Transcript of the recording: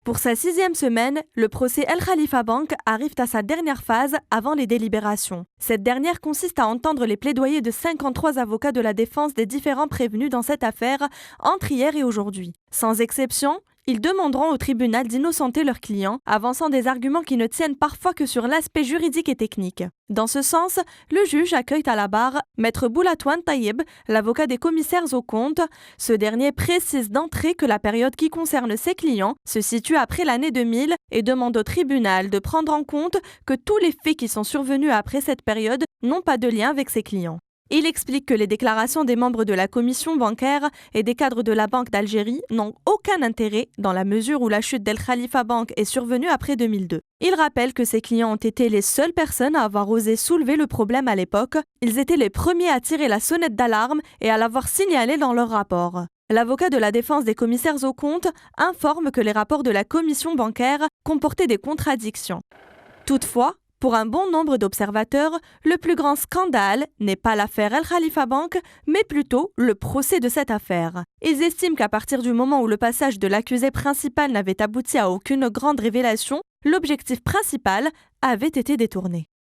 Pour sa 6e semaine, le procès El Khalifa Bank arrive à sa dernière phase avant les délibérations. Cette dernière consiste à entendre les plaidoyers de 53 avocats de la défense des différents prévenus dans cette affaire entre hier et aujourd'hui. Sans exception, ils demanderont au tribunal d'innocenter leurs clients, avançant des arguments qui ne tiennent parfois que sur l'aspect juridique et technique. Dans ce sens, le juge accueille à la barre Maître Boulatouane Taïeb, l'avocat des commissaires aux comptes. Ce dernier précise d'entrée que la période qui concerne ses clients se situe après l'année 2000 et demande au tribunal de prendre en compte que tous les faits qui sont survenus après cette période n'ont pas de lien avec ses clients. Il explique que les déclarations des membres de la commission bancaire et des cadres de la Banque d'Algérie n'ont aucun intérêt dans la mesure où la chute d'El Khalifa Bank est survenue après 2002. Il rappelle que ses clients ont été les seules personnes à avoir osé soulever le problème à l'époque. Ils étaient les premiers à tirer la sonnette d'alarme et à l'avoir signalé dans leur rapport. L'avocat de la défense des commissaires aux comptes informe que les rapports de la commission bancaire comportaient des contradictions. Toutefois, pour un bon nombre d'observateurs, le plus grand scandale n'est pas l'affaire El Khalifa Bank, mais plutôt le procès de cette affaire. Ils estiment qu'à partir du moment où le passage de l'accusé principal n'avait abouti à aucune grande révélation, l'objectif principal avait été détourné.